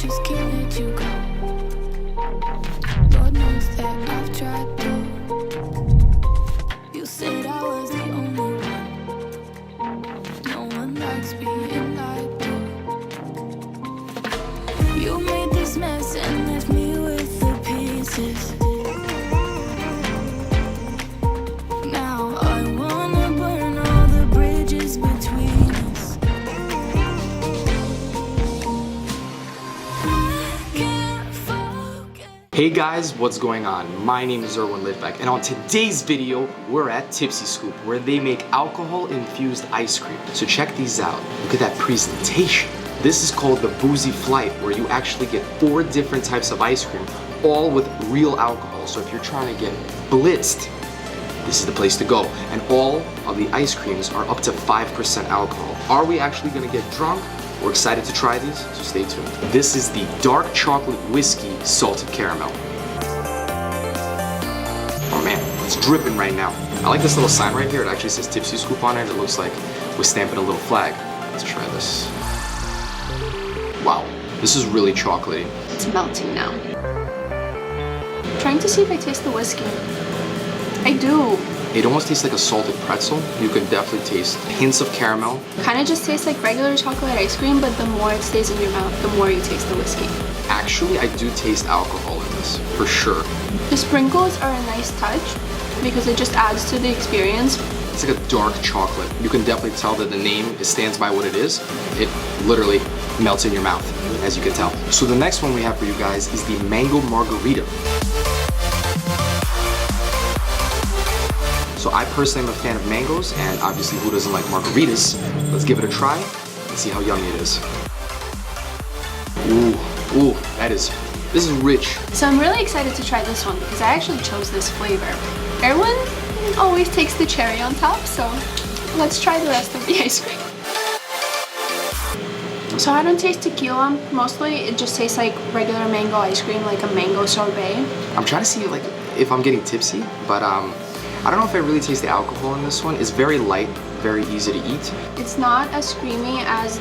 just can't let you go. Lord knows that I've tried to. You said I was the only one. No one likes being lied to. You made this mess and left me with the pieces. Now I wanna burn all the bridges between us. Hey guys, what's going on? My name is Irwin Litvak, and on today's video, we're at Tipsy Scoop, where they make alcohol-infused ice cream. So check these out. Look at that presentation. This is called the Boozy Flight, where you actually get 4 different types of ice cream, all with real alcohol. So if you're trying to get blitzed, this is the place to go. And all of the ice creams are up to 5% alcohol. Are we actually gonna get drunk? We're excited to try these, so stay tuned. This is the dark chocolate whiskey salted caramel. Oh man, it's dripping right now. I like this little sign right here. It actually says Tipsy Scoop on it. It looks like we're stamping a little flag. Let's try this. Wow, this is really chocolatey. It's melting now. I'm trying to see if I taste the whiskey. I do. It almost tastes like a salted pretzel. You can definitely taste hints of caramel. Kind of just tastes like regular chocolate ice cream, but the more it stays in your mouth, the more you taste the whiskey. Actually, I do taste alcohol in this, for sure. The sprinkles are a nice touch because it just adds to the experience. It's like a dark chocolate. You can definitely tell that the name stands by what it is. It literally melts in your mouth, as you can tell. So the next one we have for you guys is the Mango Margarita. So I personally am a fan of mangoes, and obviously who doesn't like margaritas? Let's give it a try and see how yummy it is. Ooh, this is rich. So I'm really excited to try this one because I actually chose this flavor. Irwin always takes the cherry on top, so let's try the rest of the ice cream. So I don't taste tequila. Mostly it just tastes like regular mango ice cream, like a mango sorbet. I'm trying to see like if I'm getting tipsy, but I don't know if I really taste the alcohol in this one. It's very light, very easy to eat. It's not as creamy as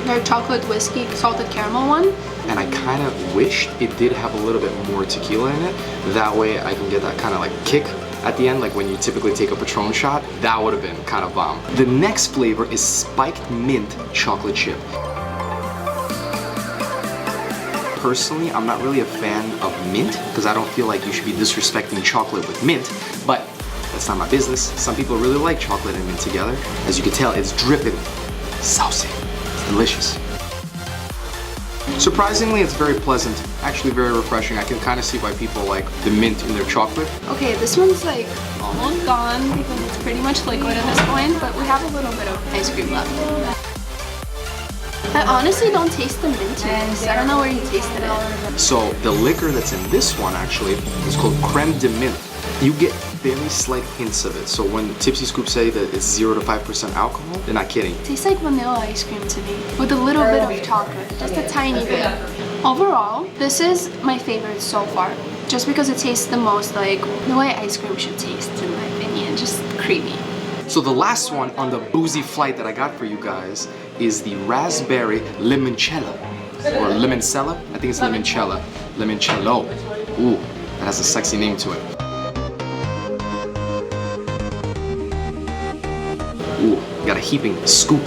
their chocolate whiskey salted caramel one. And I kind of wished it did have a little bit more tequila in it. That way I can get that kind of like kick at the end, like when you typically take a Patron shot. That would have been kind of bomb. The next flavor is spiked mint chocolate chip. Personally, I'm not really a fan of mint because I don't feel like you should be disrespecting chocolate with mint, but that's not my business. Some people really like chocolate and mint together. As you can tell, it's dripping. Saucy. It's delicious. Surprisingly, it's very pleasant. Actually very refreshing. I can kind of see why people like the mint in their chocolate. Okay, this one's like almost gone because it's pretty much liquid at this point, but we have a little bit of ice cream left. I honestly don't taste the mint in this. I don't know where you tasted it. So the liquor that's in this one actually is called creme de mint. You get very slight hints of it. So when Tipsy Scoop say that it's 0 to 5% alcohol, they're not kidding. It tastes like vanilla ice cream to me with a little bit of chocolate, just a tiny bit. Overall, this is my favorite so far, just because it tastes the most like the way ice cream should taste, in my opinion, just creamy. So the last one on the Boozy Flight that I got for you guys is the raspberry limoncello, or limoncello. I think it's limoncello. Limoncello. Ooh, that has a sexy name to it. Ooh, got a heaping scoop.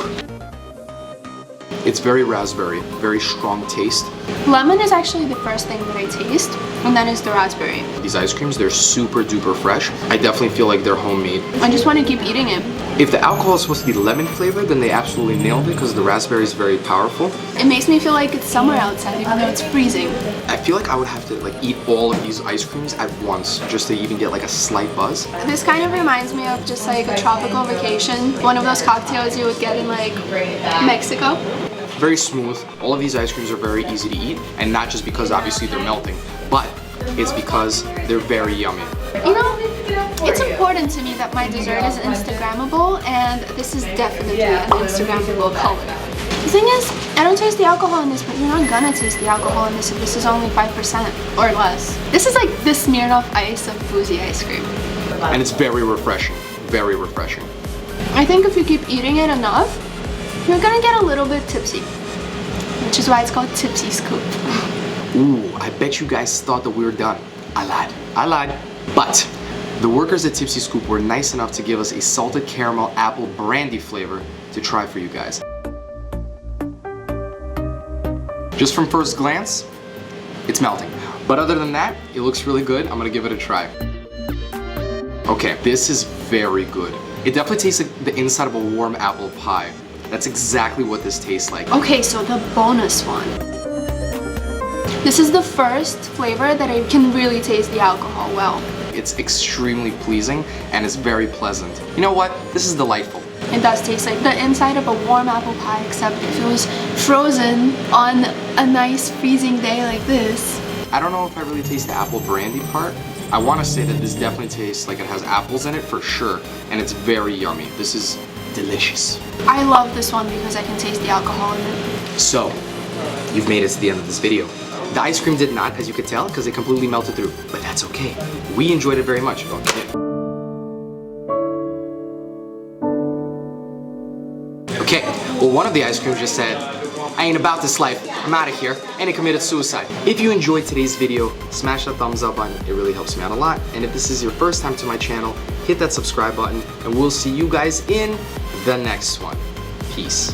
It's very raspberry, very strong taste. Lemon is actually the first thing that I taste, and then is the raspberry. These ice creams, they're super duper fresh. I definitely feel like they're homemade. I just want to keep eating it. If the alcohol is supposed to be lemon flavored, then they absolutely nailed it because the raspberry is very powerful. It makes me feel like it's summer outside even though it's freezing. I feel like I would have to like eat all of these ice creams at once just to even get like a slight buzz. This kind of reminds me of just like a tropical vacation. One of those cocktails you would get in like Mexico. Very smooth. All of these ice creams are very easy to eat, and not just because obviously they're melting, but it's because they're very yummy. You know, it's important to me that my dessert is Instagrammable, and this is definitely an Instagrammable color. The thing is, I don't taste the alcohol in this, but you're not gonna taste the alcohol in this if this is only 5% or less. This is like the Smirnoff Ice of boozy ice cream. And it's very refreshing. Very refreshing. I think if you keep eating it enough, you're gonna get a little bit tipsy. which is why it's called Tipsy Scoop. Ooh, I bet you guys thought that we were done. I lied. But the workers at Tipsy Scoop were nice enough to give us a salted caramel apple brandy flavor to try for you guys. Just from first glance, it's melting. But other than that, it looks really good. I'm gonna give it a try. Okay, this is very good. It definitely tastes like the inside of a warm apple pie. That's exactly what this tastes like. Okay, so the bonus one. This is the first flavor that I can really taste the alcohol well. It's extremely pleasing and it's very pleasant. You know what? This is delightful. It does taste like the inside of a warm apple pie, except if it was frozen on a nice freezing day like this. I don't know if I really taste the apple brandy part. I want to say that this definitely tastes like it has apples in it for sure, and it's very yummy. This is delicious. I love this one because I can taste the alcohol in it. So, you've made it to the end of this video. The ice cream did not, as you could tell, because it completely melted through, but that's okay. We enjoyed it very much. Okay, well, one of the ice creams just said, I ain't about this life, I'm out of here, and it committed suicide. If you enjoyed today's video, smash that thumbs up button, it really helps me out a lot. And if this is your first time to my channel, hit that subscribe button, and we'll see you guys in the next one. Peace.